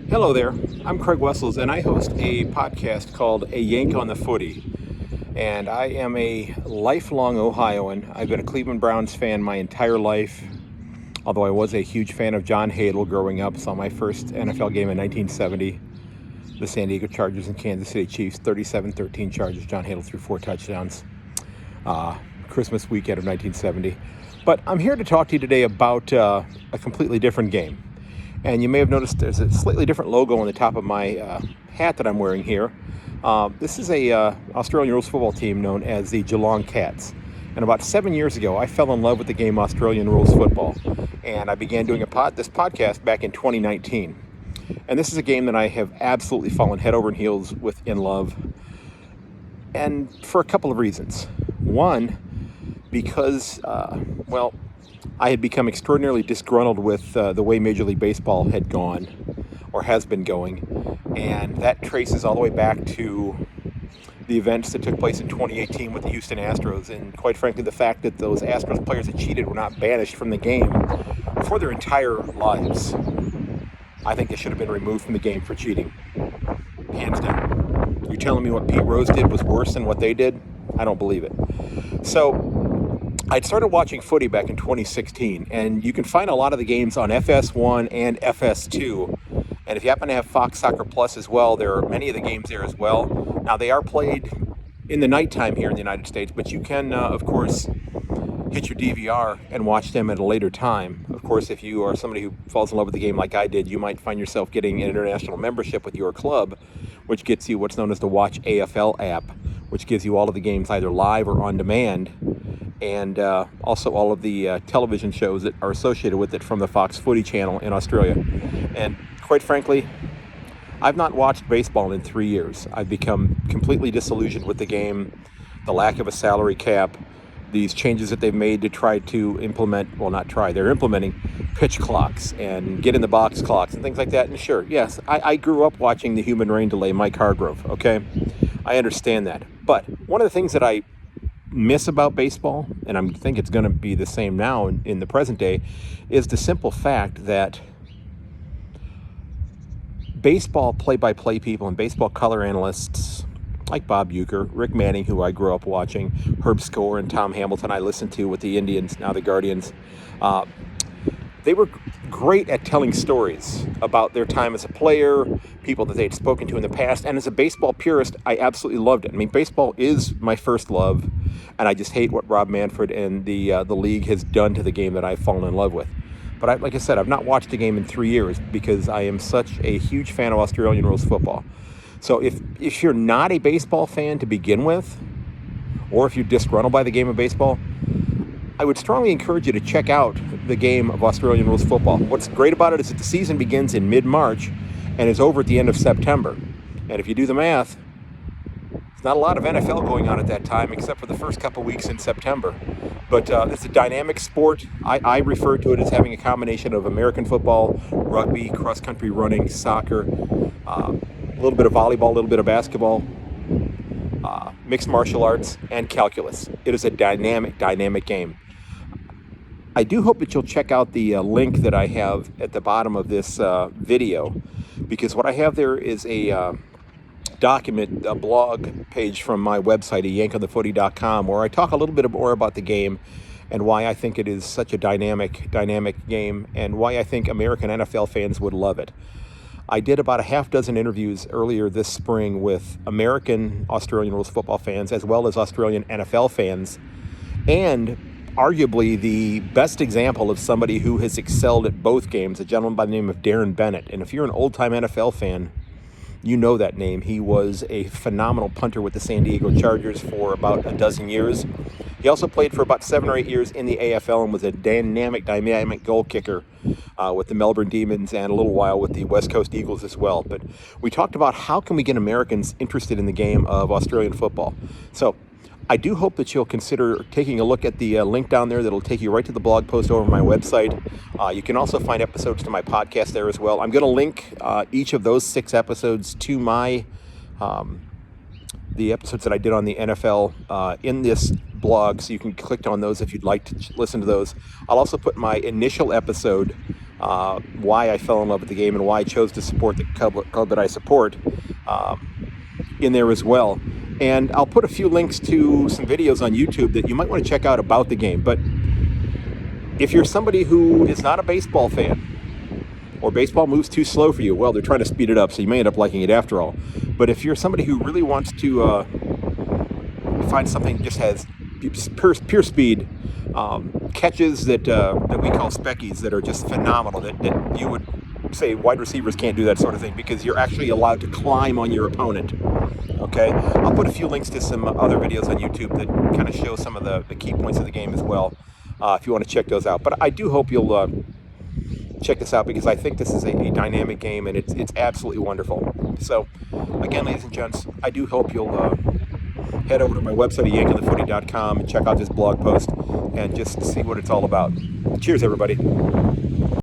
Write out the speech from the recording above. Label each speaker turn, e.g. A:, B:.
A: Hello there, I'm Craig Wessels, and I host a podcast called A Yank on the Footy. And I am a lifelong Ohioan. I've been a Cleveland Browns fan my entire life, although I was a huge fan of John Hadl growing up. Saw my first NFL game in 1970, the San Diego Chargers and Kansas City Chiefs, 37-13 Chargers. John Hadl threw 4 touchdowns. Christmas weekend of 1970. But I'm here to talk to you today about a completely different game. And you may have noticed there's a slightly different logo on the top of my hat that I'm wearing here. This is a Australian rules football team known as the Geelong Cats. And about 7 years ago, I fell in love with the game Australian rules football. And I began doing this podcast back in 2019. And this is a game that I have absolutely fallen head over heels with in love. And for a couple of reasons. One, because, I had become extraordinarily disgruntled with the way Major League Baseball had gone, or has been going, and that traces all the way back to the events that took place in 2018 with the Houston Astros, and quite frankly, the fact that those Astros players that cheated were not banished from the game for their entire lives. I think they should have been removed from the game for cheating, hands down. You're telling me what Pete Rose did was worse than what they did? I don't believe it. So I'd started watching footy back in 2016, and you can find a lot of the games on FS1 and FS2. And if you happen to have Fox Soccer Plus as well, there are many of the games there as well. Now, they are played in the nighttime here in the United States, but you can, of course, hit your DVR and watch them at a later time. Of course, if you are somebody who falls in love with the game like I did, you might find yourself getting an international membership with your club, which gets you what's known as the Watch AFL app, which gives you all of the games either live or on demand, and also all of the television shows that are associated with it from the Fox Footy channel in Australia. And quite frankly, I've not watched baseball in 3 years. I've become completely disillusioned with the game, the lack of a salary cap, these changes that they've made to try to implement, well, not try, they're implementing pitch clocks and get in the box clocks and things like that. And sure, yes, I grew up watching the human rain delay, Mike Hargrove, okay? I understand that. But one of the things that I miss about baseball, and I think it's going to be the same now in the present day, is the simple fact that baseball play-by-play people and baseball color analysts like Bob Uecker, Rick Manning, who I grew up watching, Herb Score and Tom Hamilton I listened to with the Indians, now the Guardians, they were great at telling stories about their time as a player, people that they'd spoken to in the past. And as a baseball purist, I absolutely loved it. I mean, baseball is my first love, and I just hate what Rob Manfred and the league has done to the game that I've fallen in love with. But like I said, I've not watched a game in 3 years because I am such a huge fan of Australian rules football. So if you're not a baseball fan to begin with, or if you're disgruntled by the game of baseball, I would strongly encourage you to check out the game of Australian rules football. What's great about it is that the season begins in mid-March and is over at the end of September. And if you do the math, there's not a lot of NFL going on at that time except for the first couple weeks in September. But it's a dynamic sport. I refer to it as having a combination of American football, rugby, cross-country running, soccer, a little bit of volleyball, a little bit of basketball, mixed martial arts, and calculus. It is a dynamic game. I do hope that you'll check out the link that I have at the bottom of this video, because what I have there is a document, a blog page from my website, yankonthefooty.com, where I talk a little bit more about the game and why I think it is such a dynamic game, and why I think American NFL fans would love it. I did about a half dozen interviews earlier this spring with American Australian rules football fans as well as Australian NFL fans, and arguably the best example of somebody who has excelled at both games, a gentleman by the name of Darren Bennett. And if you're an old-time NFL fan, you know that name. He was a phenomenal punter with the San Diego Chargers for about a dozen years. He also played for about 7 or 8 years in the AFL and was a dynamic goal kicker with the Melbourne Demons and a little while with the West Coast Eagles as well. But we talked about how can we get Americans interested in the game of Australian football. So I do hope that you'll consider taking a look at the link down there that'll take you right to the blog post over my website. You can also find episodes to my podcast there as well. I'm going to link each of those 6 episodes to my the episodes that I did on the NFL in this blog, so you can click on those if you'd like to listen to those. I'll also put my initial episode why I fell in love with the game and why I chose to support the club that I support in there as well. And I'll put a few links to some videos on YouTube that you might want to check out about the game. But if you're somebody who is not a baseball fan, or baseball moves too slow for you, well, they're trying to speed it up, so you may end up liking it after all. But if you're somebody who really wants to find something that just has pure speed, catches that we call speckies that are just phenomenal, that you would say wide receivers can't do that sort of thing because you're actually allowed to climb on your opponent. Okay, I'll put a few links to some other videos on YouTube that kind of show some of the key points of the game as well, if you want to check those out. But I do hope you'll check this out because I think this is a dynamic game and it's absolutely wonderful. So, again, ladies and gents, I do hope you'll head over to my website at yankonthefooty.com and check out this blog post and just see what it's all about. Cheers, everybody.